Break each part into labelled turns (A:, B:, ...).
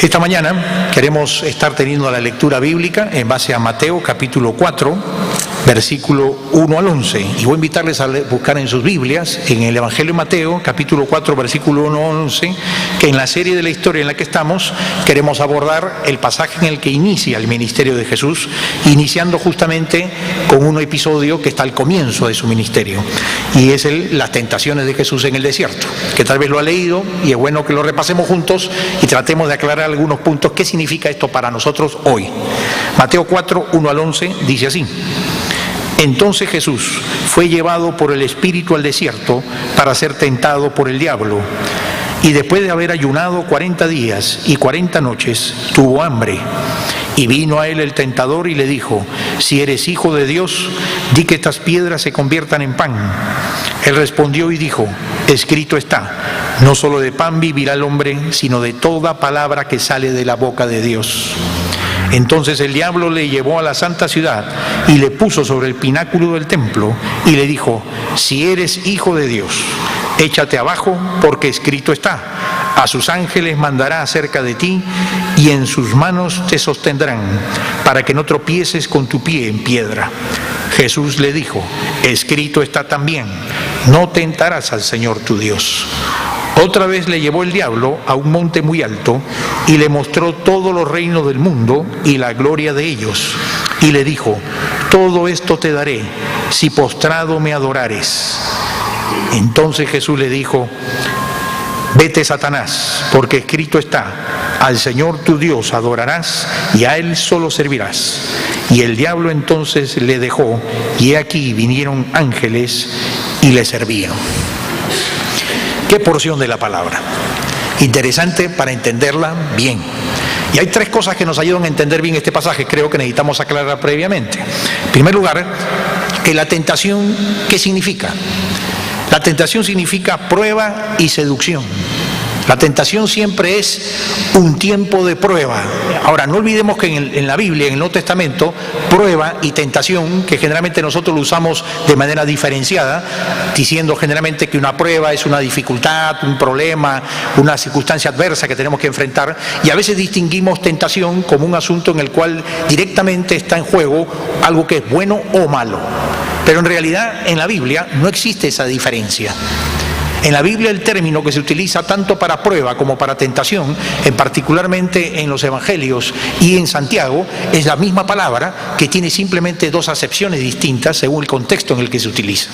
A: Esta mañana queremos estar teniendo la lectura bíblica en base a Mateo capítulo 4, versículo 1 al 11. Y voy a invitarles a buscar en sus Biblias, en el Evangelio de Mateo, capítulo 4, versículo 1 al 11, que en la serie de la historia en la que estamos, queremos abordar el pasaje en el que inicia el ministerio de Jesús, iniciando justamente con un episodio que está al comienzo de su ministerio, y es las tentaciones de Jesús en el desierto, que tal vez lo ha leído, y es bueno que lo repasemos juntos y tratemos de aclarar algunos puntos. ¿Qué significa esto para nosotros hoy? Mateo 4, 1 al 11, dice así: Entonces Jesús fue llevado por el Espíritu al desierto para ser tentado por el diablo. Y después de haber ayunado 40 días y 40 noches, tuvo hambre. Y vino a él el tentador y le dijo: Si eres hijo de Dios, di que estas piedras se conviertan en pan. Él respondió y dijo: Escrito está, no solo de pan vivirá el hombre, sino de toda palabra que sale de la boca de Dios. Entonces el diablo le llevó a la santa ciudad y le puso sobre el pináculo del templo y le dijo: Si eres hijo de Dios, échate abajo, porque escrito está: a sus ángeles mandará acerca de ti, y en sus manos te sostendrán, para que no tropieces con tu pie en piedra. Jesús le dijo: Escrito está también: no tentarás al Señor tu Dios. Otra vez le llevó el diablo a un monte muy alto y le mostró todos los reinos del mundo y la gloria de ellos. Y le dijo: Todo esto te daré si postrado me adorares. Entonces Jesús le dijo: Vete, Satanás, porque escrito está: al Señor tu Dios adorarás y a Él solo servirás. Y el diablo entonces le dejó, y he aquí vinieron ángeles y le servían. ¿Qué porción de la palabra? Interesante para entenderla bien. Y hay tres cosas que nos ayudan a entender bien este pasaje, creo que necesitamos aclarar previamente. En primer lugar, que la tentación, ¿qué significa? La tentación significa prueba y seducción. La tentación siempre es un tiempo de prueba. Ahora, no olvidemos que en la Biblia, en el Nuevo Testamento, prueba y tentación, que generalmente nosotros lo usamos de manera diferenciada, diciendo generalmente que una prueba es una dificultad, un problema, una circunstancia adversa que tenemos que enfrentar, y a veces distinguimos tentación como un asunto en el cual directamente está en juego algo que es bueno o malo. Pero en realidad en la Biblia no existe esa diferencia. En la Biblia el término que se utiliza tanto para prueba como para tentación, particularmente en los Evangelios y en Santiago, es la misma palabra que tiene simplemente dos acepciones distintas según el contexto en el que se utiliza.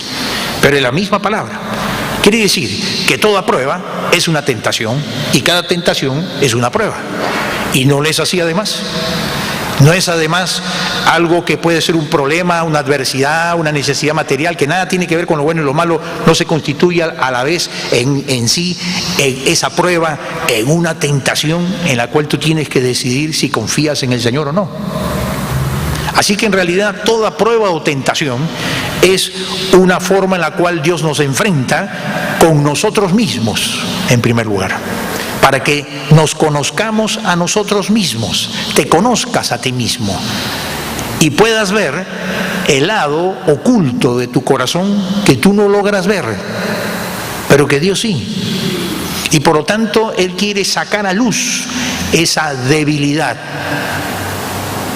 A: Pero es la misma palabra. Quiere decir que toda prueba es una tentación y cada tentación es una prueba. Y no es así además. No es además algo que puede ser un problema, una adversidad, una necesidad material, que nada tiene que ver con lo bueno y lo malo, no se constituye a la vez en sí esa prueba, en una tentación en la cual tú tienes que decidir si confías en el Señor o no. Así que en realidad toda prueba o tentación es una forma en la cual Dios nos enfrenta con nosotros mismos, en primer lugar, para que nos conozcamos a nosotros mismos, te conozcas a ti mismo y puedas ver el lado oculto de tu corazón que tú no logras ver, pero que Dios sí. Y por lo tanto Él quiere sacar a luz esa debilidad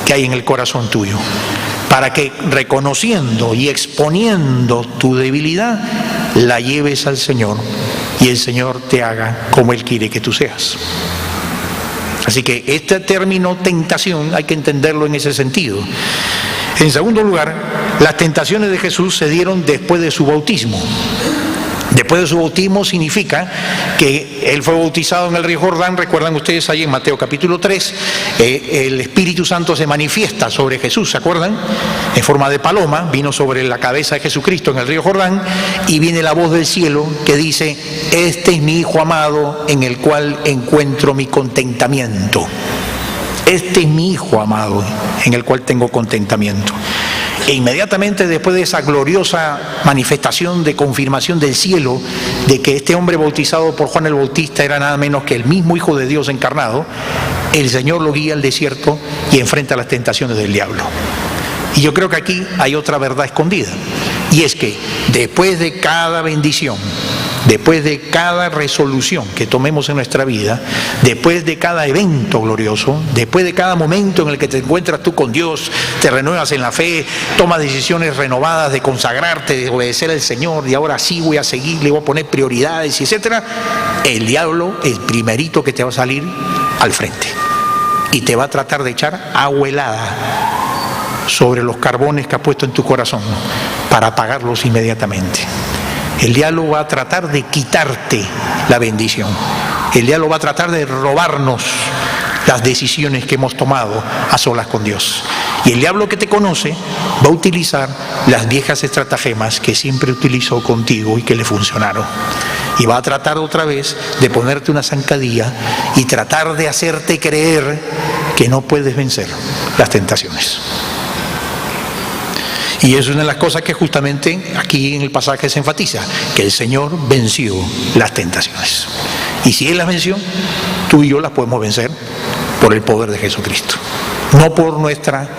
A: que hay en el corazón tuyo, para que reconociendo y exponiendo tu debilidad la lleves al Señor y el Señor te haga como Él quiere que tú seas. Así que este término tentación hay que entenderlo en ese sentido. En segundo lugar, las tentaciones de Jesús se dieron después de su bautismo. Después de su bautismo significa que Él fue bautizado en el río Jordán. Recuerdan ustedes ahí en Mateo capítulo 3, el Espíritu Santo se manifiesta sobre Jesús, ¿se acuerdan? En forma de paloma, vino sobre la cabeza de Jesucristo en el río Jordán, y viene la voz del cielo que dice: Este es mi Hijo amado en el cual encuentro mi contentamiento. Este es mi Hijo amado en el cual tengo contentamiento. E inmediatamente después de esa gloriosa manifestación de confirmación del cielo de que este hombre bautizado por Juan el Bautista era nada menos que el mismo Hijo de Dios encarnado, el Señor lo guía al desierto y enfrenta las tentaciones del diablo. Y yo creo que aquí hay otra verdad escondida, y es que después de cada bendición, después de cada resolución que tomemos en nuestra vida, después de cada evento glorioso, después de cada momento en el que te encuentras tú con Dios, te renuevas en la fe, tomas decisiones renovadas de consagrarte, de obedecer al Señor, y ahora sí voy a seguir, le voy a poner prioridades, etcétera, el diablo, el primerito que te va a salir al frente y te va a tratar de echar agua helada sobre los carbones que ha puesto en tu corazón para apagarlos inmediatamente. El diablo va a tratar de quitarte la bendición. El diablo va a tratar de robarnos las decisiones que hemos tomado a solas con Dios. Y el diablo que te conoce va a utilizar las viejas estratagemas que siempre utilizó contigo y que le funcionaron. Y va a tratar otra vez de ponerte una zancadilla y tratar de hacerte creer que no puedes vencer las tentaciones. Y es una de las cosas que justamente aquí en el pasaje se enfatiza, que el Señor venció las tentaciones. Y si Él las venció, tú y yo las podemos vencer por el poder de Jesucristo. No por nuestra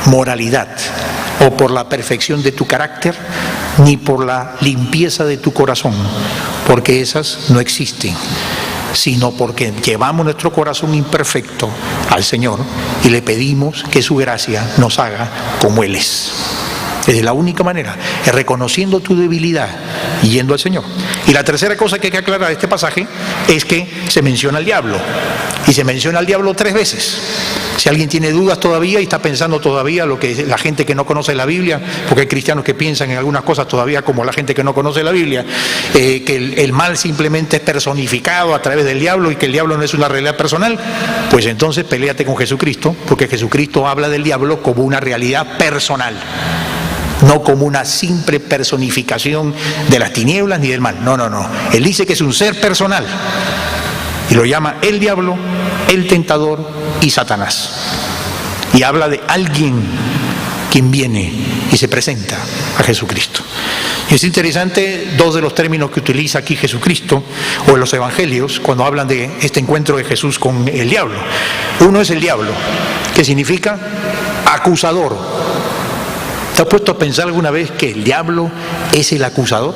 A: moralidad o por la perfección de tu carácter, ni por la limpieza de tu corazón, porque esas no existen, sino porque llevamos nuestro corazón imperfecto al Señor y le pedimos que su gracia nos haga como Él es. Es la única manera, es reconociendo tu debilidad y yendo al Señor. Y la tercera cosa que hay que aclarar de este pasaje es que se menciona al diablo, y se menciona al diablo 3 veces. Si alguien tiene dudas todavía y está pensando todavía lo que la gente que no conoce la Biblia, porque hay cristianos que piensan en algunas cosas todavía como la gente que no conoce la Biblia, que el mal simplemente es personificado a través del diablo y que el diablo no es una realidad personal, pues entonces peléate con Jesucristo, porque Jesucristo habla del diablo como una realidad personal, no como una simple personificación de las tinieblas ni del mal. No. Él dice que es un ser personal y lo llama el diablo, el tentador y Satanás. Y habla de alguien quien viene y se presenta a Jesucristo. Y es interesante 2 de los términos que utiliza aquí Jesucristo o en los evangelios cuando hablan de este encuentro de Jesús con el diablo. Uno es el diablo, que significa acusador. ¿Te has puesto a pensar alguna vez que el diablo es el acusador?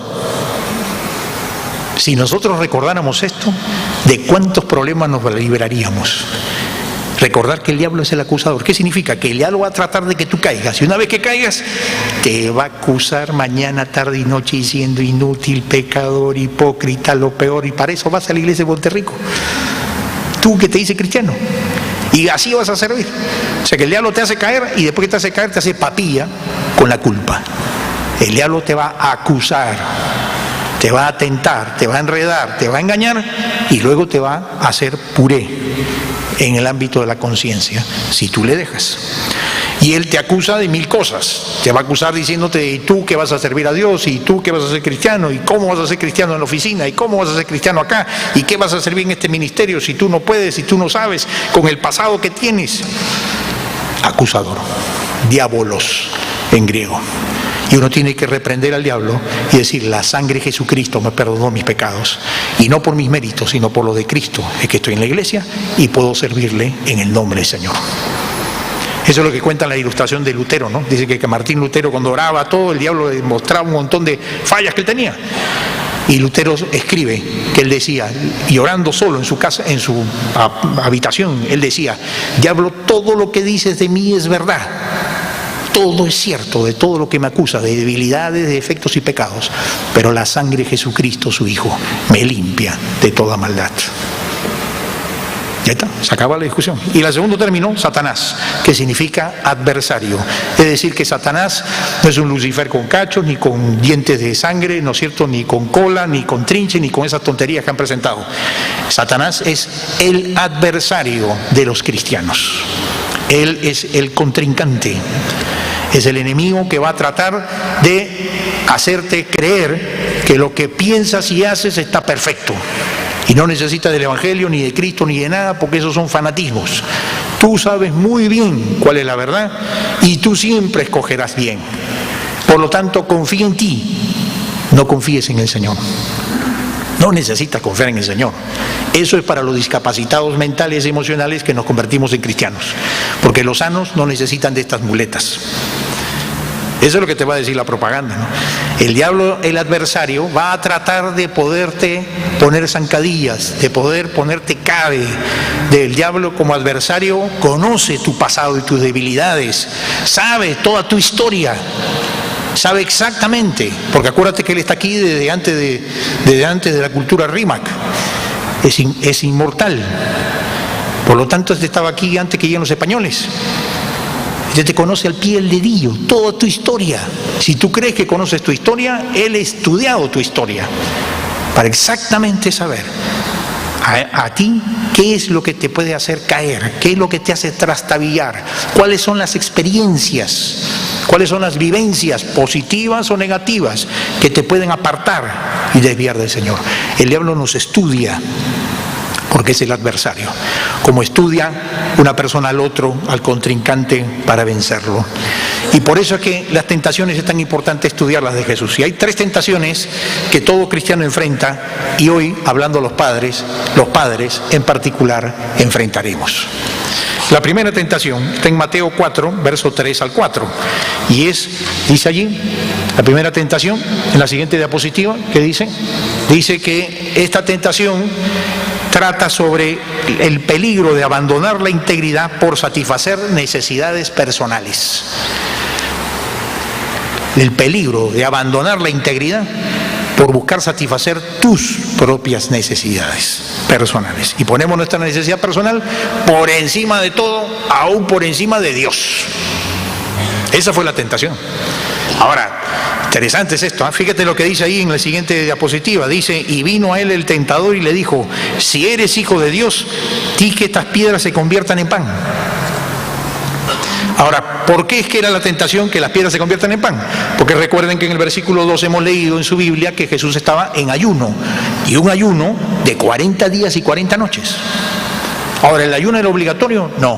A: Si nosotros recordáramos esto, ¿de cuántos problemas nos libraríamos? Recordar que el diablo es el acusador. ¿Qué significa? Que el diablo va a tratar de que tú caigas. Y una vez que caigas, te va a acusar mañana, tarde y noche diciendo inútil, pecador, hipócrita, lo peor. Y para eso vas a la iglesia de Monterrico. Tú que te dices cristiano. Y así vas a servir. O sea que el diablo te hace caer y después que te hace caer te hace papilla con la culpa. El diablo te va a acusar, te va a tentar, te va a enredar, te va a engañar y luego te va a hacer puré en el ámbito de la conciencia, si tú le dejas. Y él te acusa de 1000 cosas. Te va a acusar diciéndote, ¿y tú que vas a servir a Dios? ¿Y tú que vas a ser cristiano? ¿Y cómo vas a ser cristiano en la oficina? ¿Y cómo vas a ser cristiano acá? ¿Y qué vas a servir en este ministerio si tú no puedes, si tú no sabes, con el pasado que tienes? Acusador, diabolos en griego. Y uno tiene que reprender al diablo y decir, la sangre de Jesucristo me perdonó mis pecados. Y no por mis méritos, sino por lo de Cristo. Es que estoy en la iglesia y puedo servirle en el nombre del Señor. Eso es lo que cuenta la ilustración de Lutero, ¿no? Dice que Martín Lutero cuando oraba todo, el diablo le mostraba un montón de fallas que él tenía. Y Lutero escribe que él decía, y orando solo en su casa, en su habitación, él decía, diablo, todo lo que dices de mí es verdad. Todo es cierto, de todo lo que me acusa, de debilidades, de defectos y pecados. Pero la sangre de Jesucristo, su Hijo, me limpia de toda maldad. Ya está, se acaba la discusión. Y el segundo término, Satanás, que significa adversario. Es decir, que Satanás no es un Lucifer con cachos, ni con dientes de sangre, ¿no es cierto?, ni con cola, ni con trinche, ni con esas tonterías que han presentado. Satanás es el adversario de los cristianos. Él es el contrincante. Es el enemigo que va a tratar de hacerte creer que lo que piensas y haces está perfecto. Y no necesitas del Evangelio, ni de Cristo, ni de nada, porque esos son fanatismos. Tú sabes muy bien cuál es la verdad y tú siempre escogerás bien. Por lo tanto, confía en ti, no confíes en el Señor. No necesitas confiar en el Señor. Eso es para los discapacitados mentales y emocionales que nos convertimos en cristianos. Porque los sanos no necesitan de estas muletas. Eso es lo que te va a decir la propaganda, ¿no? El diablo, el adversario, va a tratar de poderte poner zancadillas, de poder ponerte cabe. El diablo como adversario conoce tu pasado y tus debilidades, sabe toda tu historia, sabe exactamente, porque acuérdate que él está aquí desde antes de la cultura Rímac, es inmortal. Por lo tanto, este estaba aquí antes que lleguen los españoles. Él te conoce al pie del dedillo, toda tu historia. Si tú crees que conoces tu historia, él ha estudiado tu historia para exactamente saber a ti qué es lo que te puede hacer caer, qué es lo que te hace trastabillar, cuáles son las experiencias, cuáles son las vivencias positivas o negativas que te pueden apartar y desviar del Señor. El diablo nos estudia, porque es el adversario, como estudia una persona al otro, al contrincante, para vencerlo. Y por eso es que las tentaciones es tan importante estudiarlas de Jesús. Y hay 3 tentaciones que todo cristiano enfrenta, y hoy, hablando los padres en particular, enfrentaremos. La primera tentación está en Mateo 4, verso 3 al 4, y dice allí, la primera tentación, en la siguiente diapositiva, ¿qué dice? Dice que esta tentación trata sobre el peligro de abandonar la integridad por satisfacer necesidades personales. El peligro de abandonar la integridad por buscar satisfacer tus propias necesidades personales. Y ponemos nuestra necesidad personal por encima de todo, aún por encima de Dios. Esa fue la tentación. Ahora, interesante es esto, ¿eh? Fíjate lo que dice ahí en la siguiente diapositiva. Dice, y vino a él el tentador y le dijo, si eres hijo de Dios, di que estas piedras se conviertan en pan. Ahora, ¿por qué es que era la tentación que las piedras se conviertan en pan? Porque recuerden que en el versículo 2 hemos leído en su Biblia que Jesús estaba en ayuno, y un ayuno de 40 días y 40 noches. Ahora, ¿el ayuno era obligatorio? No.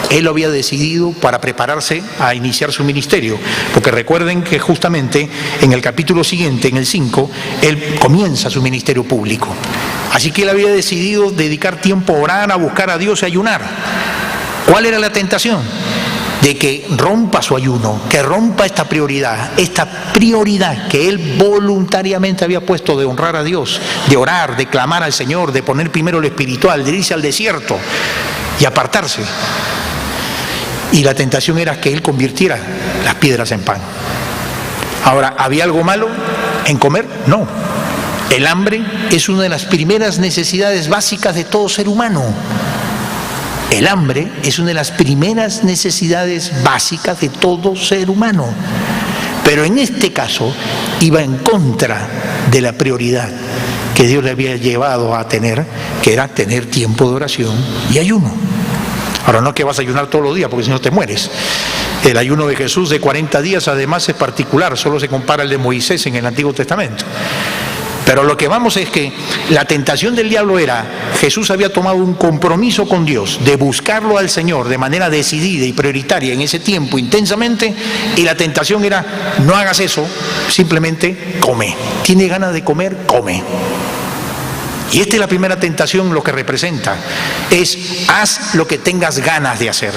A: Él lo había decidido para prepararse a iniciar su ministerio, porque recuerden que justamente en el capítulo siguiente, en el 5, él comienza su ministerio público. Así que él había decidido dedicar tiempo a orar, a buscar a Dios y a ayunar. ¿Cuál era la tentación? De que rompa su ayuno, que rompa esta prioridad que él voluntariamente había puesto de honrar a Dios, de orar, de clamar al Señor, de poner primero lo espiritual, de irse al desierto y apartarse. Y la tentación era que él convirtiera las piedras en pan. Ahora, ¿había algo malo en comer? No. El hambre es una de las primeras necesidades básicas de todo ser humano. El hambre es una de las primeras necesidades básicas de todo ser humano. Pero en este caso iba en contra de la prioridad que Dios le había llevado a tener, que era tener tiempo de oración y ayuno. Ahora, no es que vas a ayunar todos los días, porque si no te mueres. El ayuno de Jesús de 40 días además es particular, solo se compara al de Moisés en el Antiguo Testamento. Pero lo que vamos es que la tentación del diablo era, Jesús había tomado un compromiso con Dios de buscarlo al Señor de manera decidida y prioritaria en ese tiempo intensamente, y la tentación era, no hagas eso, simplemente come. ¿Tiene ganas de comer? Come. Y esta es la primera tentación, lo que representa, es haz lo que tengas ganas de hacer.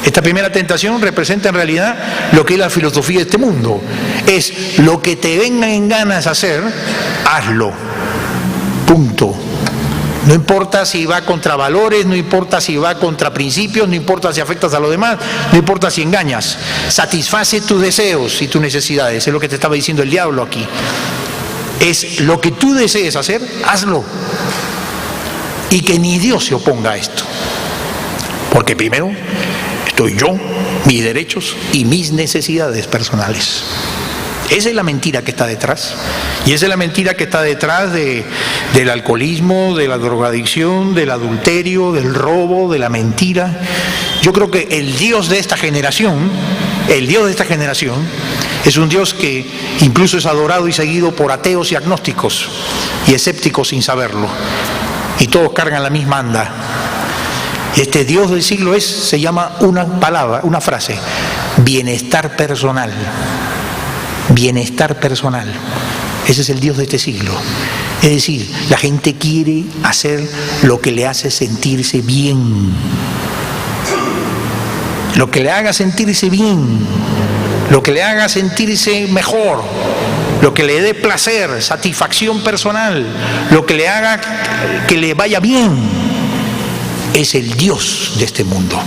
A: Esta primera tentación representa en realidad lo que es la filosofía de este mundo. Es lo que te venga en ganas hacer, hazlo. Punto. No importa si va contra valores, no importa si va contra principios, no importa si afectas a los demás, no importa si engañas. Satisface tus deseos y tus necesidades. Es lo que te estaba diciendo el diablo aquí. Es lo que tú desees hacer, hazlo. Y que ni Dios se oponga a esto. Porque primero estoy yo, mis derechos y mis necesidades personales. Esa es la mentira que está detrás. Y esa es la mentira que está detrás del alcoholismo, de la drogadicción, del adulterio, del robo, de la mentira. Yo creo que el Dios de esta generación, es un Dios que incluso es adorado y seguido por ateos y agnósticos y escépticos sin saberlo. Y todos cargan la misma anda. Este Dios del siglo se llama una frase, bienestar personal. Bienestar personal. Ese es el Dios de este siglo. Es decir, la gente quiere hacer lo que le hace sentirse bien. Lo que le haga sentirse bien. lo que le haga sentirse mejor, lo que le dé placer, satisfacción personal, lo que le haga que le vaya bien, es el Dios de este mundo.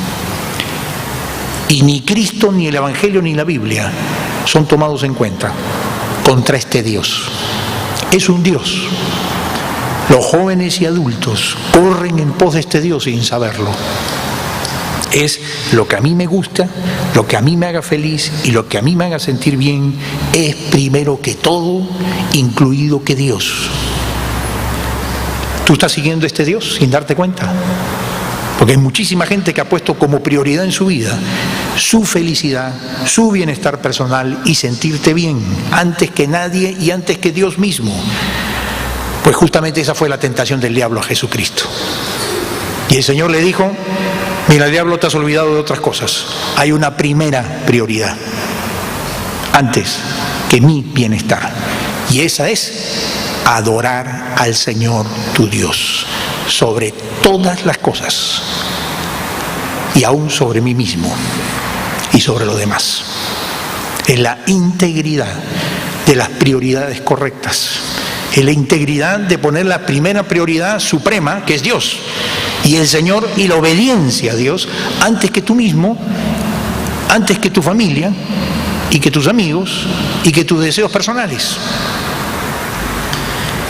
A: Y ni Cristo, ni el Evangelio, ni la Biblia son tomados en cuenta contra este Dios. Es un Dios. Los jóvenes y adultos corren en pos de este Dios sin saberlo. Es lo que a mí me gusta, lo que a mí me haga feliz y lo que a mí me haga sentir bien, es primero que todo, incluido que Dios. ¿Tú estás siguiendo este Dios sin darte cuenta? Porque hay muchísima gente que ha puesto como prioridad en su vida su felicidad, su bienestar personal y sentirte bien antes que nadie y antes que Dios mismo. Pues justamente esa fue la tentación del diablo a Jesucristo. Y el Señor le dijo: mira, diablo, te has olvidado de otras cosas. Hay una primera prioridad antes que mi bienestar. Y esa es adorar al Señor tu Dios sobre todas las cosas y aún sobre mí mismo y sobre lo demás. Es la integridad de las prioridades correctas. Es la integridad de poner la primera prioridad suprema, que es Dios y el Señor, y la obediencia a Dios antes que tú mismo, antes que tu familia y que tus amigos y que tus deseos personales.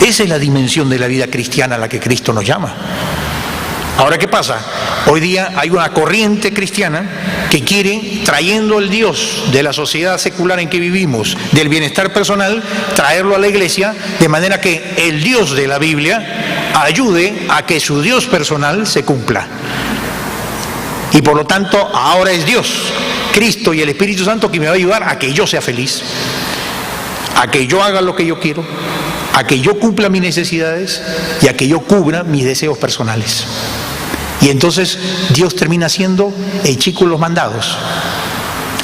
A: Esa es la dimensión de la vida cristiana a la que Cristo nos llama. Ahora, ¿qué pasa? Hoy día hay una corriente cristiana que quiere, trayendo el Dios de la sociedad secular en que vivimos, del bienestar personal, traerlo a la iglesia, de manera que el Dios de la Biblia ayude a que su Dios personal se cumpla. Y por lo tanto, ahora es Dios, Cristo y el Espíritu Santo, que me va a ayudar a que yo sea feliz, a que yo haga lo que yo quiero, a que yo cumpla mis necesidades y a que yo cubra mis deseos personales. Y entonces Dios termina siendo el chico de los mandados,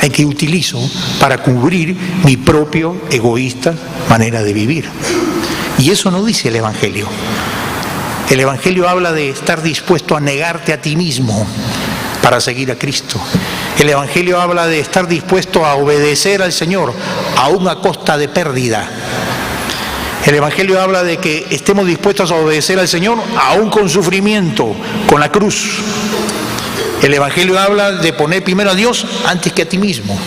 A: el que utilizo para cubrir mi propio egoísta manera de vivir. Y eso no dice el Evangelio. El Evangelio habla de estar dispuesto a negarte a ti mismo para seguir a Cristo. El Evangelio habla de estar dispuesto a obedecer al Señor, aún a costa de pérdida. El Evangelio habla de que estemos dispuestos a obedecer al Señor, aún con sufrimiento, con la cruz. El Evangelio habla de poner primero a Dios antes que a ti mismo.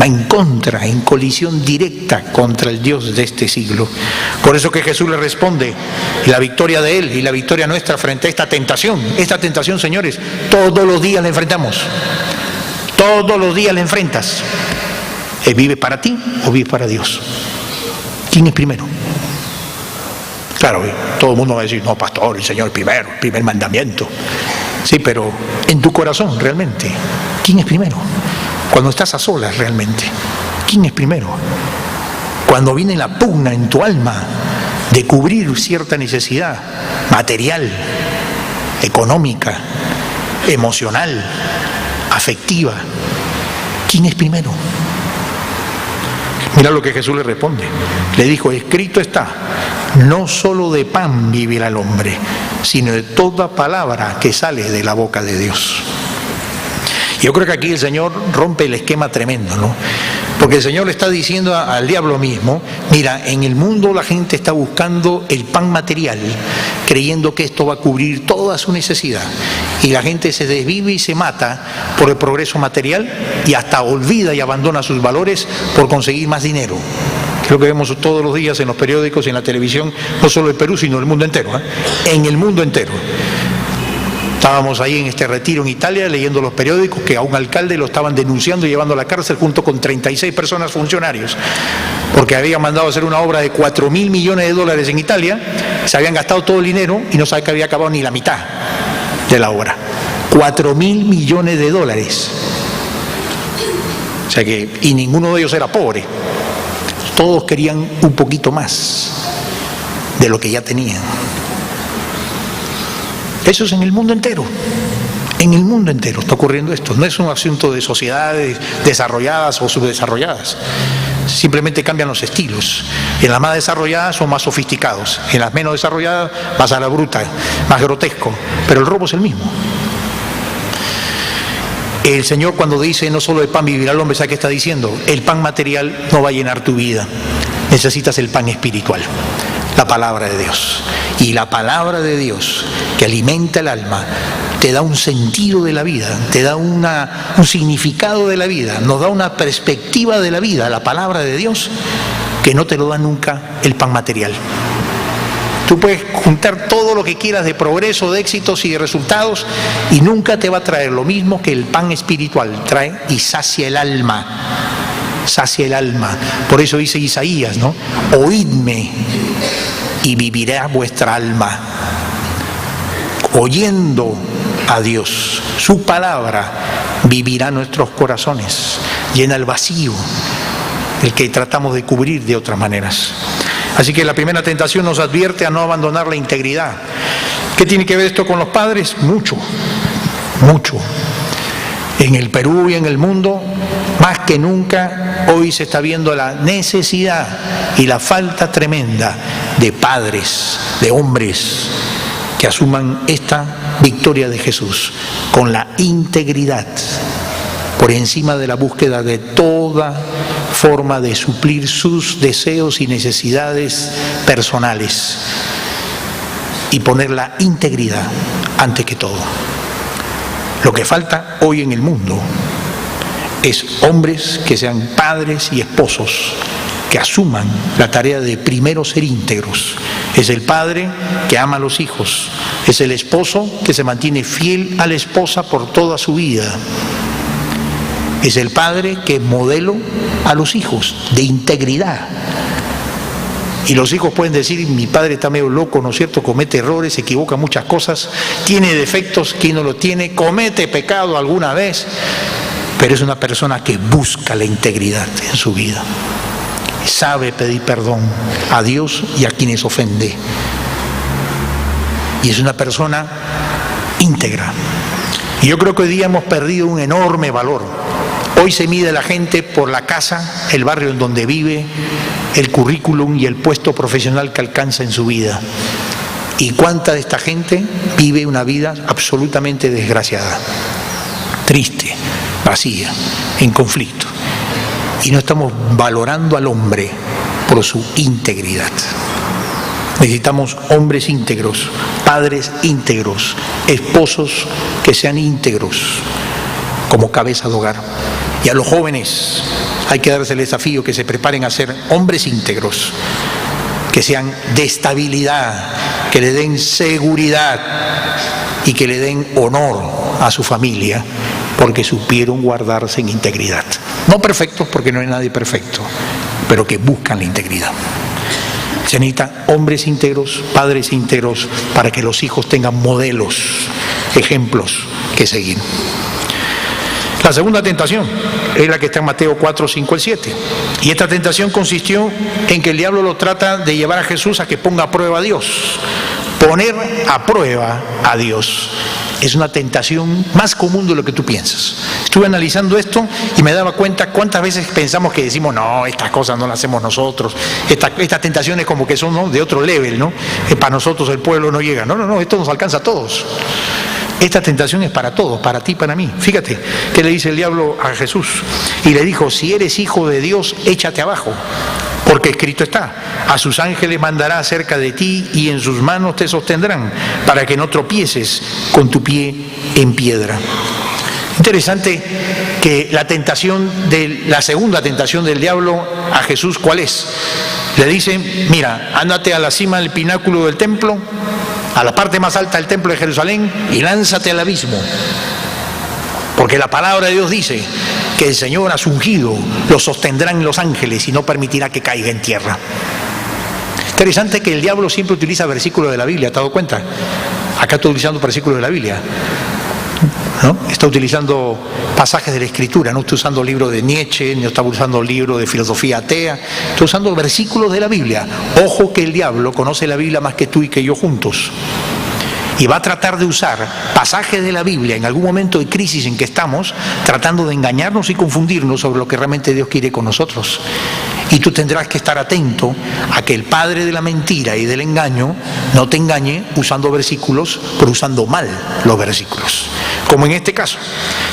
A: Va en contra, en colisión directa contra el Dios de este siglo. Por eso que Jesús le responde, y la victoria de Él y la victoria nuestra frente a esta tentación, señores, todos los días la enfrentamos. Todos los días la enfrentas. ¿Vive para ti o vive para Dios? ¿Quién es primero? Claro, todo el mundo va a decir: no, pastor, el Señor primero, el primer mandamiento. Sí, pero en tu corazón realmente, ¿quién es primero? Cuando estás a solas realmente, ¿quién es primero? Cuando viene la pugna en tu alma de cubrir cierta necesidad material, económica, emocional, afectiva, ¿quién es primero? Mira lo que Jesús le responde. Le dijo: escrito está, no solo de pan vivirá el hombre, sino de toda palabra que sale de la boca de Dios. Yo creo que aquí el Señor rompe el esquema tremendo, ¿no? Porque el Señor le está diciendo al diablo mismo: mira, en el mundo la gente está buscando el pan material, creyendo que esto va a cubrir toda su necesidad. Y la gente se desvive y se mata por el progreso material y hasta olvida y abandona sus valores por conseguir más dinero. Creo que vemos todos los días en los periódicos y en la televisión, no solo el Perú, sino el mundo entero, en el mundo entero. Estábamos ahí en este retiro en Italia leyendo los periódicos que a un alcalde lo estaban denunciando y llevando a la cárcel junto con 36 personas funcionarios, porque había mandado hacer una obra de 4.000 millones de dólares en Italia, se habían gastado todo el dinero y no sabe que había acabado ni la mitad de la obra. 4.000 millones de dólares. O sea que, y ninguno de ellos era pobre. Todos querían un poquito más de lo que ya tenían. Eso es en el mundo entero. En el mundo entero está ocurriendo esto. No es un asunto de sociedades desarrolladas o subdesarrolladas. Simplemente cambian los estilos. En las más desarrolladas son más sofisticados. En las menos desarrolladas más a la bruta, más grotesco. Pero el robo es el mismo. El Señor cuando dice no solo de pan vivirá el hombre, ¿sabe qué está diciendo? El pan material no va a llenar tu vida. Necesitas el pan espiritual, la palabra de Dios. Y la palabra de Dios que alimenta el alma te da un sentido de la vida, te da un significado de la vida, nos da una perspectiva de la vida, la palabra de Dios, que no te lo da nunca el pan material. Tú puedes juntar todo lo que quieras de progreso, de éxitos y de resultados y nunca te va a traer lo mismo que el pan espiritual trae y sacia el alma. Sacia el alma. Por eso dice Isaías, ¿no? Oídme y vivirá vuestra alma. Oyendo a Dios, su palabra vivirá nuestros corazones. Llena el vacío, el que tratamos de cubrir de otras maneras. Así que la primera tentación nos advierte a no abandonar la integridad. ¿Qué tiene que ver esto con los padres? Mucho, mucho. En el Perú y en el mundo, más que nunca, hoy se está viendo la necesidad y la falta tremenda de padres, de hombres, que asuman esta victoria de Jesús con la integridad, por encima de la búsqueda de toda forma de suplir sus deseos y necesidades personales y poner la integridad antes que todo. Lo que falta hoy en el mundo es hombres que sean padres y esposos que asuman la tarea de primero ser íntegros. Es el padre que ama a los hijos, es el esposo que se mantiene fiel a la esposa por toda su vida. Es el padre que es modelo a los hijos de integridad. Y los hijos pueden decir, mi padre está medio loco, ¿no es cierto? Comete errores, se equivoca muchas cosas, tiene defectos, ¿quién no lo tiene? Comete pecado alguna vez, pero es una persona que busca la integridad en su vida. Sabe pedir perdón a Dios y a quienes ofende. Y es una persona íntegra. Y yo creo que hoy día hemos perdido un enorme valor. Hoy se mide la gente por la casa, el barrio en donde vive, el currículum y el puesto profesional que alcanza en su vida. ¿Y cuánta de esta gente vive una vida absolutamente desgraciada, triste, vacía, en conflicto? Y no estamos valorando al hombre por su integridad. Necesitamos hombres íntegros, padres íntegros, esposos que sean íntegros como cabeza de hogar. Y a los jóvenes hay que darles el desafío que se preparen a ser hombres íntegros, que sean de estabilidad, que le den seguridad y que le den honor a su familia, porque supieron guardarse en integridad. No perfectos, porque no hay nadie perfecto, pero que buscan la integridad. Se necesitan hombres íntegros, padres íntegros, para que los hijos tengan modelos, ejemplos que seguir. La segunda tentación es la que está en Mateo 4, 5 al 7. Y esta tentación consistió en que el diablo lo trata de llevar a Jesús a que ponga a prueba a Dios. Poner a prueba a Dios es una tentación más común de lo que tú piensas. Estuve analizando esto y me daba cuenta cuántas veces pensamos que decimos, no, estas cosas no las hacemos nosotros, estas tentaciones como que son, ¿no?, de otro level, ¿no? Para nosotros el pueblo no llega. No, esto nos alcanza a todos. Esta tentación es para todos, para ti, para mí. Fíjate qué le dice el diablo a Jesús. Y le dijo, si eres hijo de Dios, échate abajo, porque escrito está, a sus ángeles mandará cerca de ti y en sus manos te sostendrán, para que no tropieces con tu pie en piedra. Interesante que la segunda tentación del diablo a Jesús, ¿cuál es? Le dice, mira, ándate a la cima del pináculo del templo, a la parte más alta del templo de Jerusalén, y lánzate al abismo. Porque la palabra de Dios dice que el Señor a su ungido lo sostendrán los ángeles y no permitirá que caiga en tierra. Interesante que el diablo siempre utiliza versículos de la Biblia, ¿te has dado cuenta? Acá está utilizando versículos de la Biblia, ¿no? Está utilizando pasajes de la Escritura, no está usando libros de Nietzsche, no está usando libros de filosofía atea, está usando versículos de la Biblia. Ojo que el diablo conoce la Biblia más que tú y que yo juntos. Y va a tratar de usar pasajes de la Biblia en algún momento de crisis en que estamos, tratando de engañarnos y confundirnos sobre lo que realmente Dios quiere con nosotros. Y tú tendrás que estar atento a que el padre de la mentira y del engaño no te engañe usando versículos, pero usando mal los versículos. como en este caso.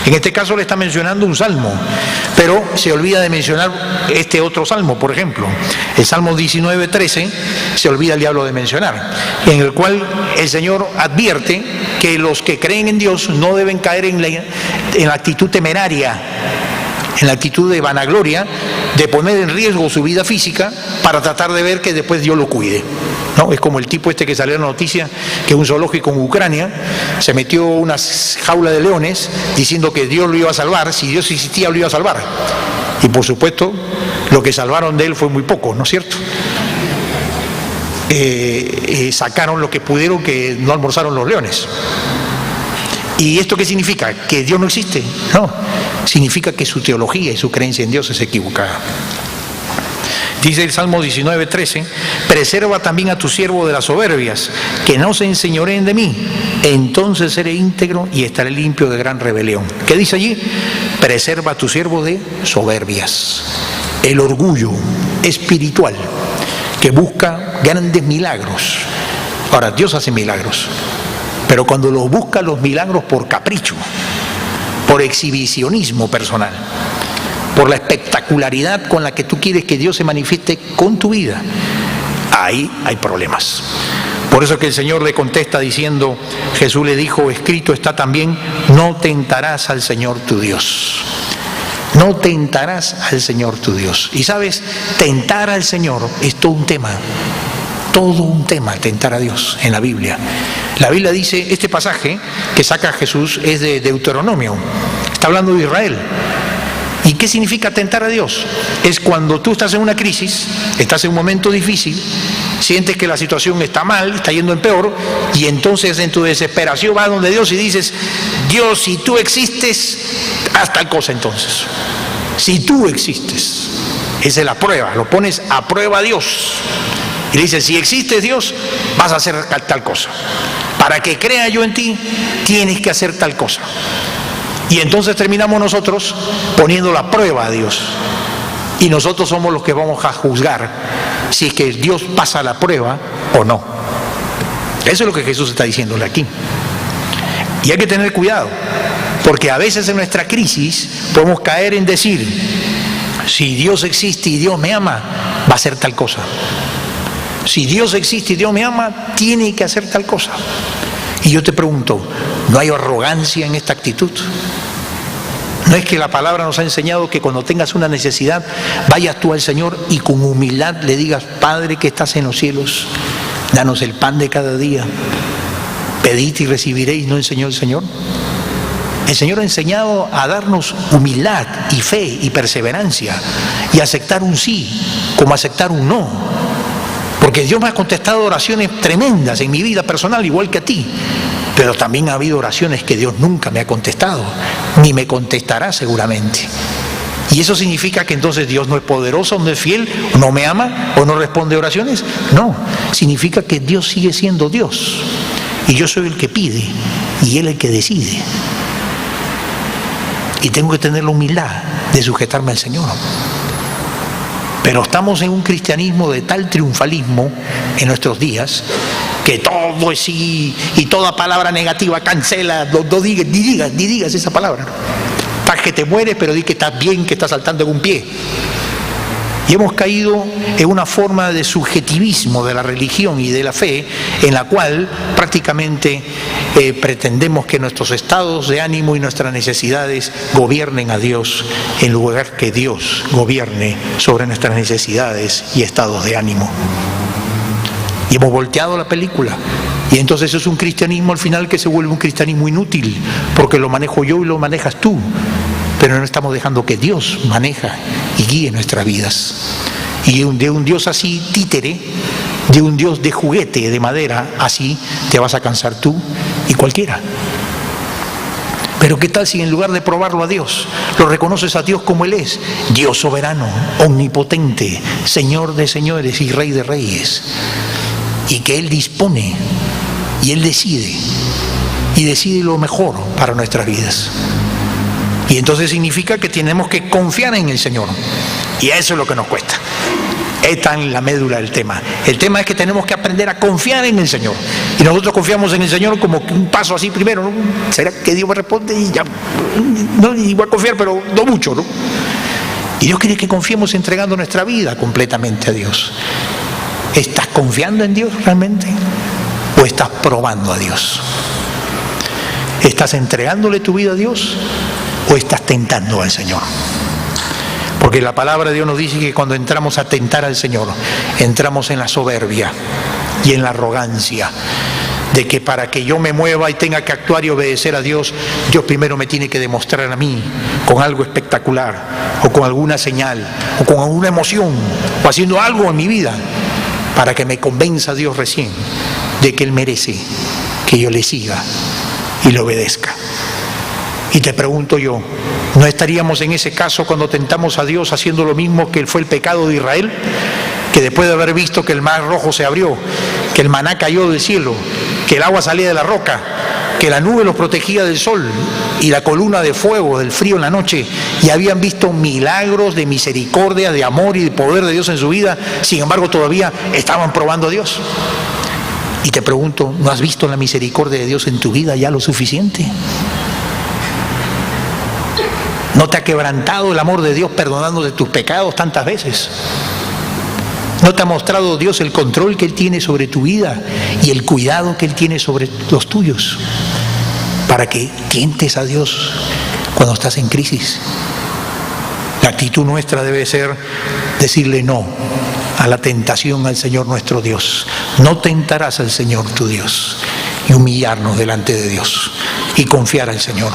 A: En este caso le está mencionando un salmo, pero se olvida de mencionar este otro salmo, por ejemplo. El Salmo 19:13 se olvida el diablo de mencionar, en el cual el Señor advierte que los que creen en Dios no deben caer en la actitud temeraria, en la actitud de vanagloria, de poner en riesgo su vida física para tratar de ver que después Dios lo cuide, ¿no? Es como el tipo este que salió en la noticia que un zoológico en Ucrania se metió una jaula de leones diciendo que Dios lo iba a salvar, si Dios existía lo iba a salvar. Y por supuesto, lo que salvaron de él fue muy poco, ¿no es cierto? Sacaron lo que pudieron, que no almorzaron los leones. ¿Y esto qué significa? ¿Que Dios no existe? No, significa que su teología y su creencia en Dios es equivocada. Dice el Salmo 19:13, preserva también a tu siervo de las soberbias, que no se enseñoreen de mí, entonces seré íntegro y estaré limpio de gran rebelión. ¿Qué dice allí? Preserva a tu siervo de soberbias, el orgullo espiritual que busca grandes milagros. Ahora, Dios hace milagros, pero cuando los busca los milagros por capricho, por exhibicionismo personal, por la espectacularidad con la que tú quieres que Dios se manifieste con tu vida, ahí hay problemas. Por eso que el Señor le contesta diciendo, Jesús le dijo, escrito está también, no tentarás al Señor tu Dios. No tentarás al Señor tu Dios. Y sabes, tentar al Señor es todo un tema, tentar a Dios en la Biblia. La Biblia dice, este pasaje que saca Jesús es de Deuteronomio, está hablando de Israel. ¿Y qué significa tentar a Dios? Es cuando tú estás en una crisis, estás en un momento difícil, sientes que la situación está mal, está yendo en peor, y entonces en tu desesperación vas donde Dios y dices, Dios, si tú existes, haz tal cosa entonces. Si tú existes, esa es la prueba, lo pones a prueba a Dios. Y le dices, si existes Dios, vas a hacer tal cosa. Para que crea yo en ti, tienes que hacer tal cosa. Y entonces terminamos nosotros poniendo la prueba a Dios. Y nosotros somos los que vamos a juzgar si es que Dios pasa la prueba o no. Eso es lo que Jesús está diciéndole aquí. Y hay que tener cuidado, porque a veces en nuestra crisis podemos caer en decir, si Dios existe y Dios me ama, va a hacer tal cosa. Si Dios existe y Dios me ama, tiene que hacer tal cosa. Y yo te pregunto, ¿no hay arrogancia en esta actitud? ¿No es que la palabra nos ha enseñado que cuando tengas una necesidad, vayas tú al Señor y con humildad le digas, Padre que estás en los cielos, danos el pan de cada día, pedid y recibiréis, ¿no enseñó el Señor? El Señor ha enseñado a darnos humildad y fe y perseverancia y aceptar un sí como aceptar un no. Porque Dios me ha contestado oraciones tremendas en mi vida personal, igual que a ti. Pero también ha habido oraciones que Dios nunca me ha contestado, ni me contestará seguramente. ¿Y eso significa que entonces Dios no es poderoso, no es fiel, no me ama o no responde oraciones? No, significa que Dios sigue siendo Dios. Y yo soy el que pide y Él el que decide. Y tengo que tener la humildad de sujetarme al Señor. Pero estamos en un cristianismo de tal triunfalismo en nuestros días que todo es sí y toda palabra negativa cancela, no digas, ni digas esa palabra. Estás que te mueres, pero di que estás bien, que estás saltando en un pie. Y hemos caído en una forma de subjetivismo de la religión y de la fe en la cual prácticamente pretendemos que nuestros estados de ánimo y nuestras necesidades gobiernen a Dios en lugar que Dios gobierne sobre nuestras necesidades y estados de ánimo. Y hemos volteado la película. Y entonces es un cristianismo al final que se vuelve un cristianismo inútil, porque lo manejo yo y lo manejas tú. Pero no estamos dejando que Dios maneja y guíe nuestras vidas. Y de un Dios así títere, de un Dios de juguete, de madera, así te vas a cansar tú y cualquiera. Pero ¿qué tal si en lugar de probarlo a Dios, lo reconoces a Dios como Él es? Dios soberano, omnipotente, Señor de señores y Rey de reyes. Y que Él dispone y Él decide. Y decide lo mejor para nuestras vidas. Y entonces significa que tenemos que confiar en el Señor. Y eso es lo que nos cuesta. Está en la médula del tema. El tema es que tenemos que aprender a confiar en el Señor. Y nosotros confiamos en el Señor como un paso así primero, ¿no? ¿Será que Dios me responde? Y ya, no, y voy a confiar, pero no mucho, ¿no? Y Dios quiere que confiemos entregando nuestra vida completamente a Dios. ¿Estás confiando en Dios realmente? ¿O estás probando a Dios? ¿Estás entregándole tu vida a Dios? ¿O estás tentando al Señor? Porque la palabra de Dios nos dice que cuando entramos a tentar al Señor, entramos en la soberbia y en la arrogancia de que para que yo me mueva y tenga que actuar y obedecer a Dios, Dios primero me tiene que demostrar a mí con algo espectacular, o con alguna señal, o con alguna emoción, o haciendo algo en mi vida, para que me convenza a Dios recién de que Él merece que yo le siga y le obedezca. Y te pregunto yo, ¿no estaríamos en ese caso cuando tentamos a Dios haciendo lo mismo que fue el pecado de Israel? Que después de haber visto que el mar rojo se abrió, que el maná cayó del cielo, que el agua salía de la roca, que la nube los protegía del sol y la columna de fuego del frío en la noche, y habían visto milagros de misericordia, de amor y de poder de Dios en su vida, sin embargo todavía estaban probando a Dios. Y te pregunto, ¿no has visto la misericordia de Dios en tu vida ya lo suficiente? ¿No te ha quebrantado el amor de Dios perdonándote tus pecados tantas veces? ¿No te ha mostrado Dios el control que Él tiene sobre tu vida y el cuidado que Él tiene sobre los tuyos? Para que tientes a Dios cuando estás en crisis. La actitud nuestra debe ser decirle no a la tentación al Señor nuestro Dios. No tentarás al Señor tu Dios. Y humillarnos delante de Dios y confiar al Señor.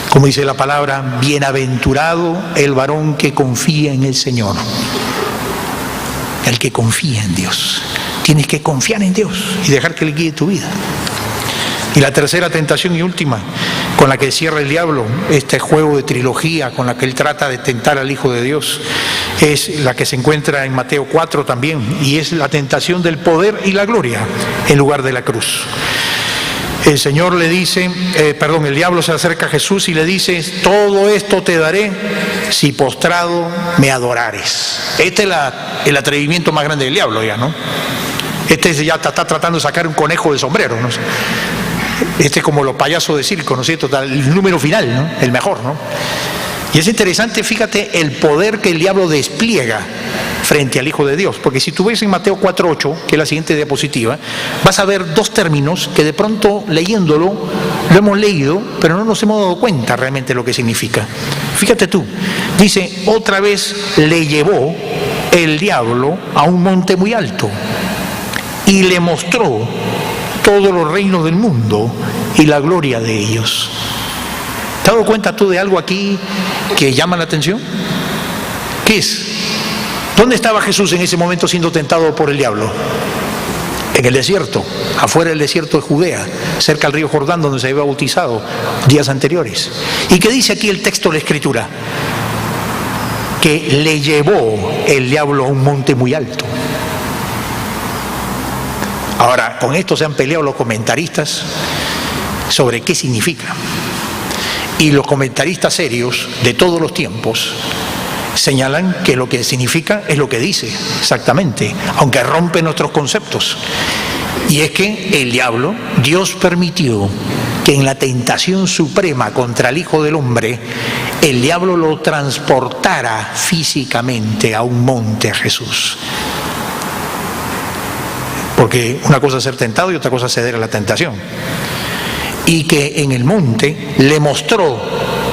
A: Como dice la palabra, bienaventurado el varón que confía en el Señor. El que confía en Dios. Tienes que confiar en Dios y dejar que Él guíe tu vida. Y la tercera tentación y última, con la que cierra el diablo este juego de trilogía con la que él trata de tentar al Hijo de Dios, es la que se encuentra en Mateo 4 también, y es la tentación del poder y la gloria en lugar de la cruz. El Señor le dice, el diablo se acerca a Jesús y le dice, todo esto te daré si postrado me adorares. Este es el atrevimiento más grande del diablo ya, ¿no? Este ya está tratando de sacar un conejo del sombrero, ¿no? Este es como los payasos de circo, ¿no es cierto? El número final, ¿no? El mejor, ¿no? Y es interesante, fíjate, el poder que el diablo despliega frente al Hijo de Dios, porque si tú ves en Mateo 4:8, que es la siguiente diapositiva, vas a ver dos términos que de pronto leyéndolo, lo hemos leído, pero no nos hemos dado cuenta realmente lo que significa. Fíjate tú, dice, otra vez le llevó el diablo a un monte muy alto y le mostró todos los reinos del mundo y la gloria de ellos. ¿Te has dado cuenta tú de algo aquí que llama la atención? ¿Qué es? ¿Dónde estaba Jesús en ese momento siendo tentado por el diablo? En el desierto, afuera del desierto de Judea, cerca del río Jordán, donde se había bautizado días anteriores. ¿Y qué dice aquí el texto de la Escritura? Que le llevó el diablo a un monte muy alto. Ahora, con esto se han peleado los comentaristas sobre qué significa. Y los comentaristas serios de todos los tiempos señalan que lo que significa es lo que dice exactamente, aunque rompe nuestros conceptos. Y es que el diablo, Dios permitió que en la tentación suprema contra el Hijo del Hombre, el diablo lo transportara físicamente a un monte a Jesús. Porque una cosa es ser tentado y otra cosa es ceder a la tentación. Y que en el monte le mostró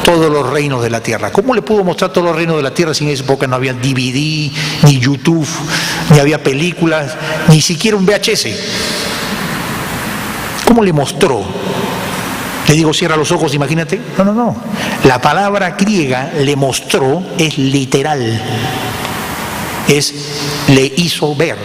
A: todos los reinos de la tierra. ¿Cómo le pudo mostrar todos los reinos de la tierra si en esa época no había DVD, ni YouTube, ni había películas, ni siquiera un VHS? ¿Cómo le mostró? Le digo, cierra los ojos, imagínate. No. La palabra griega le mostró es literal. Es le hizo ver.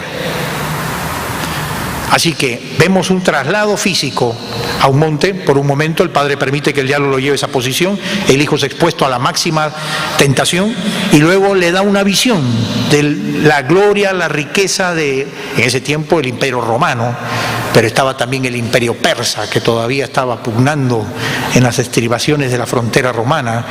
A: Así que vemos un traslado físico a un monte. Por un momento el Padre permite que el diablo lo lleve a esa posición, el Hijo es expuesto a la máxima tentación y luego le da una visión de la gloria, la riqueza de, en ese tiempo, el Imperio Romano, pero estaba también el Imperio Persa, que todavía estaba pugnando en las estribaciones de la frontera romana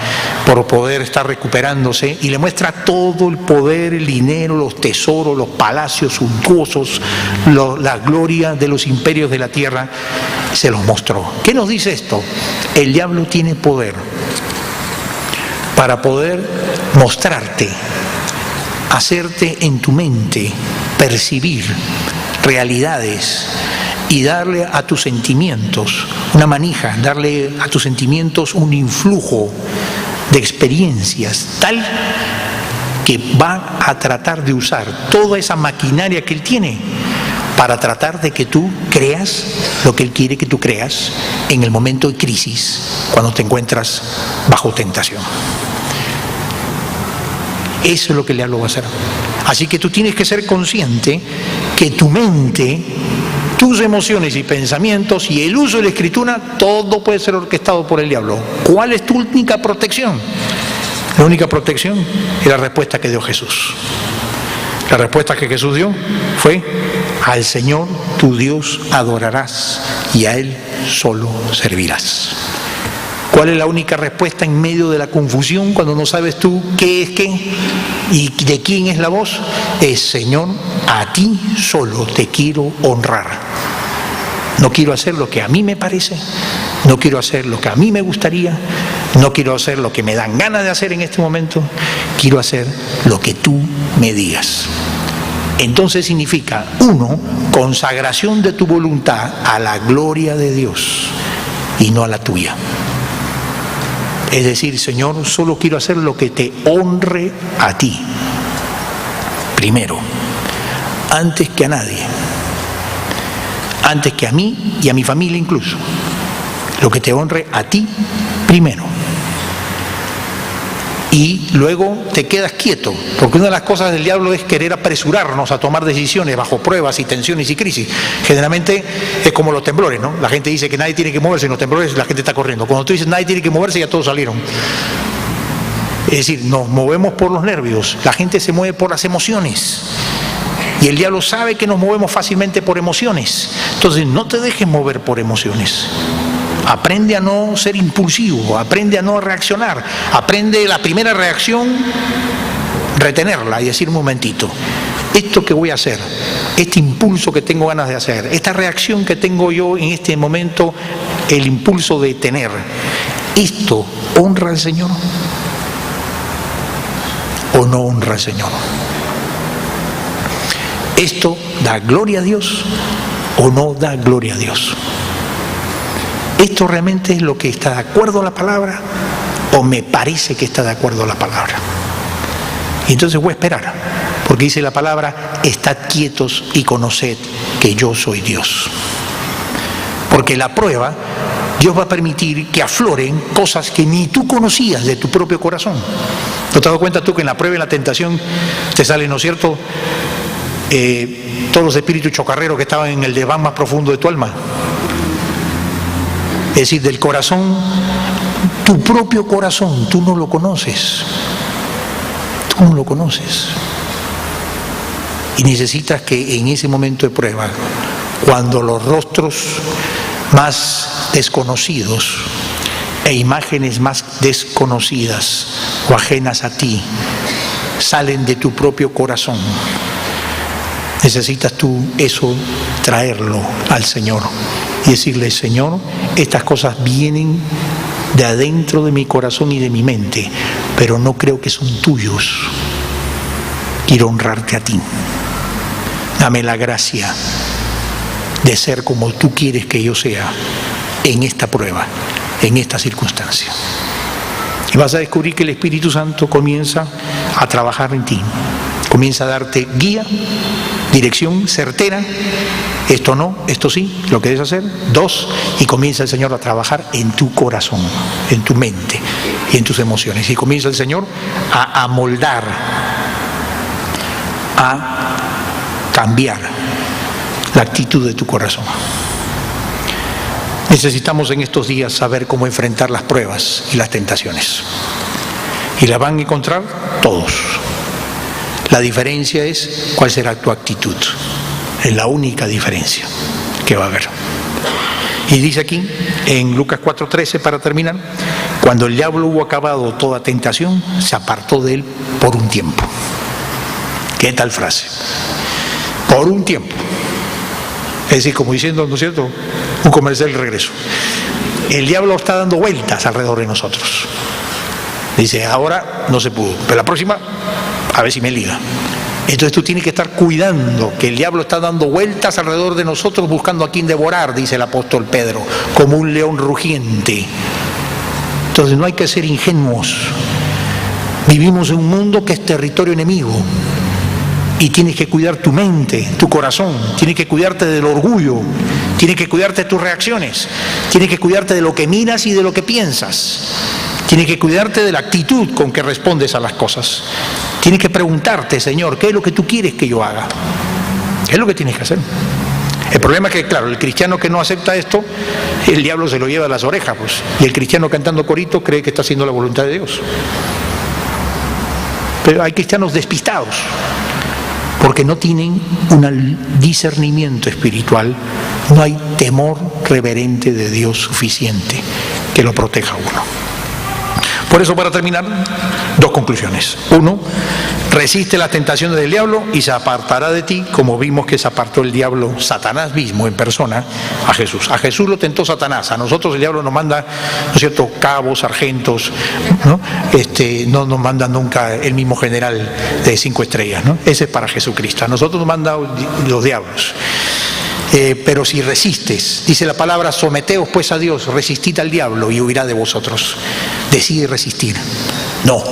A: por poder estar recuperándose, y le muestra todo el poder, el dinero, los tesoros, los palacios suntuosos, la gloria de los imperios de la tierra, se los mostró. ¿Qué nos dice esto? El diablo tiene poder para poder mostrarte, hacerte en tu mente percibir realidades y darle a tus sentimientos una manija, darle a tus sentimientos un influjo de experiencias tal que va a tratar de usar toda esa maquinaria que él tiene para tratar de que tú creas lo que él quiere que tú creas en el momento de crisis, cuando te encuentras bajo tentación. Eso es lo que el diablo va a hacer. Así que tú tienes que ser consciente que tu mente, tus emociones y pensamientos y el uso de la escritura, todo puede ser orquestado por el diablo. ¿Cuál es tu única protección? La única protección es la respuesta que dio Jesús. La respuesta que Jesús dio fue: al Señor tu Dios adorarás y a Él solo servirás. ¿Cuál es la única respuesta en medio de la confusión cuando no sabes tú qué es qué y de quién es la voz? Es: Señor, a ti solo te quiero honrar. No quiero hacer lo que a mí me parece, no quiero hacer lo que a mí me gustaría, no quiero hacer lo que me dan ganas de hacer en este momento, quiero hacer lo que tú me digas. Entonces significa, uno, consagración de tu voluntad a la gloria de Dios y no a la tuya. Es decir, Señor, solo quiero hacer lo que te honre a ti. Primero, antes que a nadie, antes que a mí y a mi familia incluso. Lo que te honre a ti primero. Y luego te quedas quieto, porque una de las cosas del diablo es querer apresurarnos a tomar decisiones bajo pruebas y tensiones y crisis. Generalmente es como los temblores, ¿no? La gente dice que nadie tiene que moverse, en los temblores la gente está corriendo. Cuando tú dices nadie tiene que moverse, ya todos salieron. Es decir, nos movemos por los nervios, la gente se mueve por las emociones. Y el diablo sabe que nos movemos fácilmente por emociones. Entonces no te dejes mover por emociones. Aprende a no ser impulsivo, aprende a no reaccionar, aprende la primera reacción, retenerla y decir: un momentito, esto que voy a hacer, este impulso que tengo ganas de hacer, esta reacción que tengo yo en este momento, el impulso de tener, ¿esto honra al Señor o no honra al Señor? ¿Esto da gloria a Dios o no da gloria a Dios? ¿Esto realmente es lo que está de acuerdo a la palabra o me parece que está de acuerdo a la palabra? Y entonces voy a esperar, porque dice la palabra: estad quietos y conoced que yo soy Dios. Porque la prueba, Dios va a permitir que afloren cosas que ni tú conocías de tu propio corazón. ¿No te has dado cuenta tú que en la prueba y en la tentación te salen, ¿no es cierto?, todos los espíritus chocarreros que estaban en el desván más profundo de tu alma? Es decir, del corazón, tu propio corazón, tú no lo conoces. Tú no lo conoces. Y necesitas que en ese momento de prueba, cuando los rostros más desconocidos e imágenes más desconocidas o ajenas a ti salen de tu propio corazón, necesitas tú eso traerlo al Señor y decirle: Señor, estas cosas vienen de adentro de mi corazón y de mi mente, pero no creo que son tuyos. Quiero honrarte a ti. Dame la gracia de ser como tú quieres que yo sea en esta prueba, en esta circunstancia. Y vas a descubrir que el Espíritu Santo comienza a trabajar en ti. Comienza a darte guía, dirección certera. Esto no, esto sí, lo que debes hacer. 2, y comienza el Señor a trabajar en tu corazón, en tu mente y en tus emociones. Y comienza el Señor a amoldar, a cambiar la actitud de tu corazón. Necesitamos en estos días saber cómo enfrentar las pruebas y las tentaciones. Y las van a encontrar todos. La diferencia es cuál será tu actitud. Es la única diferencia que va a haber. Y dice aquí, en Lucas 4:13, para terminar, cuando el diablo hubo acabado toda tentación, se apartó de él por un tiempo. ¿Qué tal frase? Por un tiempo. Es decir, como diciendo, ¿no es cierto?, un comercial de regreso. El diablo está dando vueltas alrededor de nosotros. Dice, ahora no se pudo, pero la próxima, a ver si me liga. Entonces tú tienes que estar cuidando que el diablo está dando vueltas alrededor de nosotros buscando a quien devorar, dice el apóstol Pedro, como un león rugiente. Entonces no hay que ser ingenuos. Vivimos en un mundo que es territorio enemigo y tienes que cuidar tu mente, tu corazón, tienes que cuidarte del orgullo, tienes que cuidarte de tus reacciones, tienes que cuidarte de lo que miras y de lo que piensas. Tienes que cuidarte de la actitud con que respondes a las cosas. Tienes que preguntarte, Señor, ¿qué es lo que tú quieres que yo haga? Es lo que tienes que hacer. El problema es que, claro, el cristiano que no acepta esto, el diablo se lo lleva a las orejas, pues. Y el cristiano cantando corito cree que está haciendo la voluntad de Dios. Pero hay cristianos despistados, porque no tienen un discernimiento espiritual, no hay temor reverente de Dios suficiente que lo proteja a uno. Por eso, para terminar, dos conclusiones. Uno, resiste las tentaciones del diablo y se apartará de ti, como vimos que se apartó el diablo, Satanás mismo en persona, a Jesús. A Jesús lo tentó Satanás, a nosotros el diablo nos manda, ¿no es cierto?, cabos, sargentos, ¿no? No nos manda nunca el mismo general de 5 estrellas, ¿no? Ese es para Jesucristo. A nosotros nos manda los diablos. Pero si resistes, dice la palabra, someteos pues a Dios, resistid al diablo y huirá de vosotros. Decide resistir. No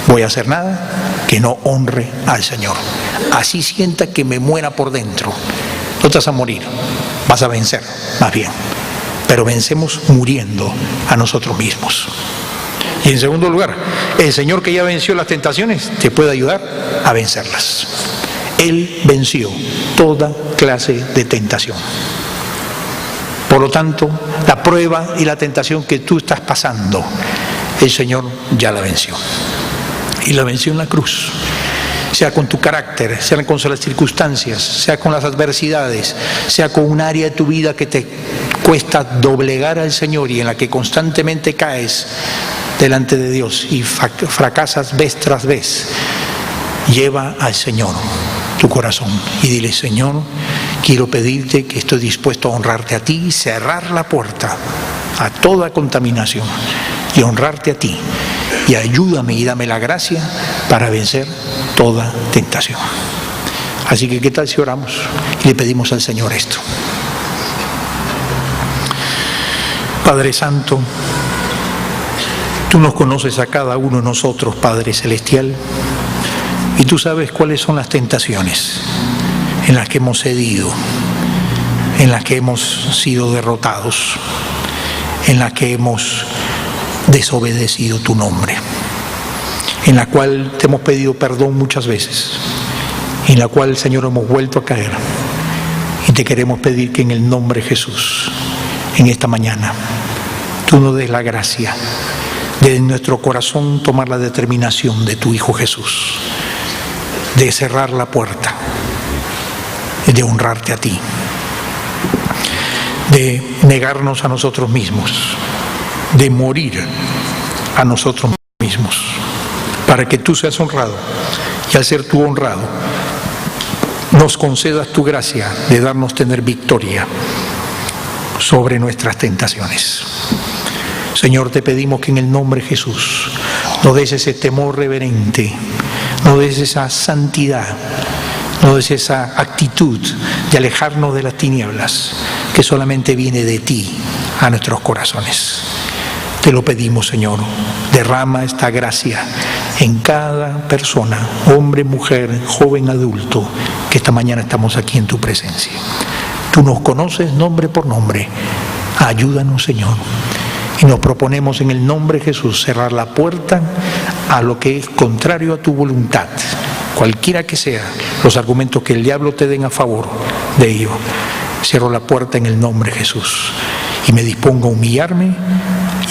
A: voy a hacer nada que no honre al Señor. Así sienta que me muera por dentro. No te vas a morir, vas a vencer, más bien. Pero vencemos muriendo a nosotros mismos. Y en segundo lugar, el Señor que ya venció las tentaciones te puede ayudar a vencerlas. Él venció toda clase de tentación. Por lo tanto, la prueba y la tentación que tú estás pasando, el Señor ya la venció. Y la venció en la cruz. Sea con tu carácter, sea con las circunstancias, sea con las adversidades, sea con un área de tu vida que te cuesta doblegar al Señor y en la que constantemente caes delante de Dios y fracasas vez tras vez. Lleva al Señor tu corazón y dile, Señor, quiero pedirte que estoy dispuesto a honrarte a ti y cerrar la puerta a toda contaminación y honrarte a ti, y ayúdame y dame la gracia para vencer toda tentación. Así que, ¿qué tal si oramos y le pedimos al Señor esto? Padre Santo, tú nos conoces a cada uno de nosotros, Padre Celestial, y tú sabes cuáles son las tentaciones en las que hemos cedido, en las que hemos sido derrotados, en las que hemos desobedecido tu nombre, en la cual te hemos pedido perdón muchas veces, en la cual, Señor, hemos vuelto a caer. Y te queremos pedir que en el nombre de Jesús, en esta mañana, tú nos des la gracia de en nuestro corazón tomar la determinación de tu Hijo Jesús, de cerrar la puerta, de honrarte a ti, de negarnos a nosotros mismos, de morir a nosotros mismos, para que tú seas honrado, y al ser tú honrado, nos concedas tu gracia de darnos tener victoria sobre nuestras tentaciones. Señor, te pedimos que en el nombre de Jesús nos des ese temor reverente, nos des esa santidad, nos des esa actitud de alejarnos de las tinieblas que solamente viene de ti a nuestros corazones. Te lo pedimos, Señor, derrama esta gracia en cada persona, hombre, mujer, joven, adulto, que esta mañana estamos aquí en tu presencia. Tú nos conoces nombre por nombre. Ayúdanos, Señor. Y nos proponemos en el nombre de Jesús cerrar la puerta a lo que es contrario a tu voluntad cualquiera que sea los argumentos que el diablo te den a favor de ello, cierro la puerta en el nombre de Jesús y me dispongo a humillarme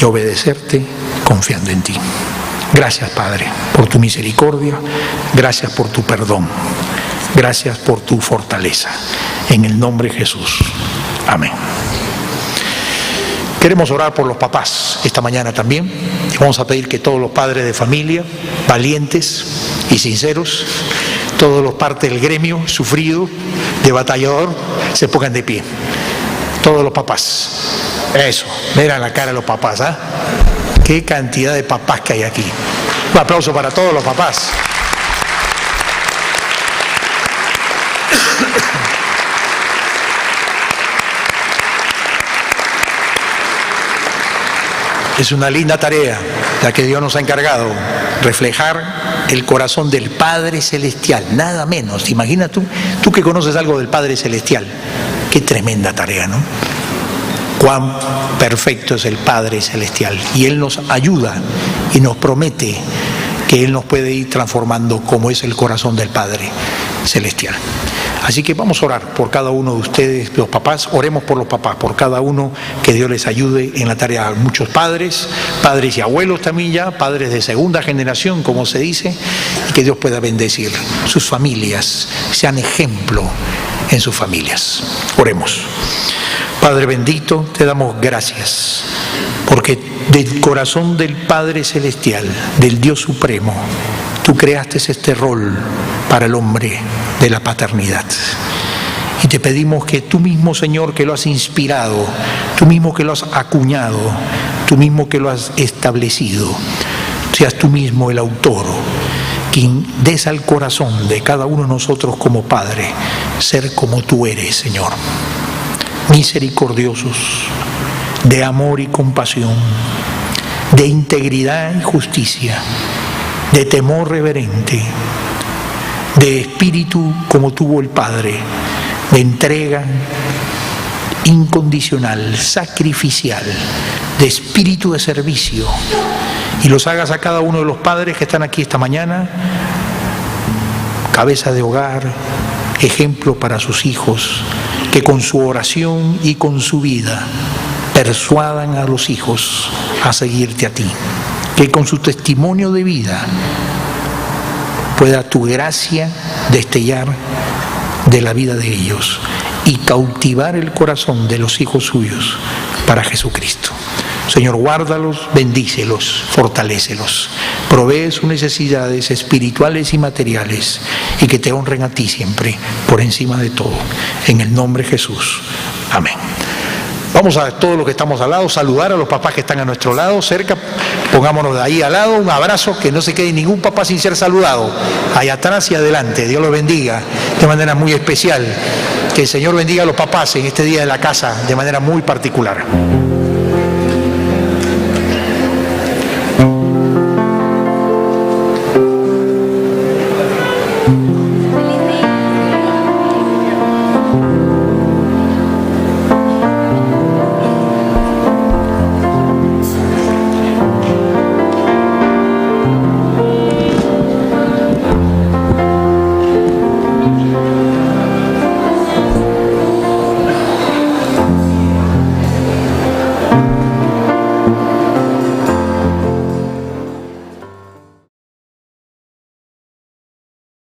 A: y a obedecerte confiando en ti. Gracias, Padre, por tu misericordia, gracias por tu perdón, gracias por tu fortaleza. En el nombre de Jesús. Amén. Queremos orar por los papás esta mañana también. Vamos a pedir que todos los padres de familia, valientes y sinceros, todos los partes del gremio sufrido, de batallador, se pongan de pie. Todos los papás. Eso, miren la cara de los papás, ¿ah? Qué cantidad de papás que hay aquí. Un aplauso para todos los papás. Es una linda tarea la que Dios nos ha encargado, reflejar el corazón del Padre Celestial, nada menos. Imagina tú que conoces algo del Padre Celestial, qué tremenda tarea, ¿no? Cuán perfecto es el Padre Celestial, y Él nos ayuda y nos promete que Él nos puede ir transformando como es el corazón del Padre Celestial. Así que vamos a orar por cada uno de ustedes, los papás. Oremos por los papás, por cada uno, que Dios les ayude en la tarea. Muchos padres y abuelos también ya, padres de segunda generación, como se dice, y que Dios pueda bendecir sus familias, sean ejemplo en sus familias. Oremos. Padre bendito, te damos gracias, porque del corazón del Padre Celestial, del Dios Supremo, tú creaste este rol para el hombre de la paternidad. Y te pedimos que tú mismo, Señor, que lo has inspirado, tú mismo que lo has acuñado, tú mismo que lo has establecido, seas tú mismo el autor, quien des al corazón de cada uno de nosotros como Padre, ser como tú eres, Señor. Misericordiosos, de amor y compasión, de integridad y justicia, de temor reverente, de espíritu como tuvo el Padre, de entrega incondicional, sacrificial, de espíritu de servicio, y los hagas a cada uno de los padres que están aquí esta mañana, cabeza de hogar, ejemplo para sus hijos, que con su oración y con su vida persuadan a los hijos a seguirte a ti, que con su testimonio de vida pueda tu gracia destellar de la vida de ellos y cautivar el corazón de los hijos suyos para Jesucristo. Señor, guárdalos, bendícelos, fortalécelos, provee sus necesidades espirituales y materiales, y que te honren a ti siempre, por encima de todo. En el nombre de Jesús. Amén. Vamos a todos los que estamos al lado, saludar a los papás que están a nuestro lado, cerca, pongámonos de ahí al lado, un abrazo, que no se quede ningún papá sin ser saludado, allá atrás y adelante. Dios los bendiga de manera muy especial, que el Señor bendiga a los papás en este día de la casa de manera muy particular.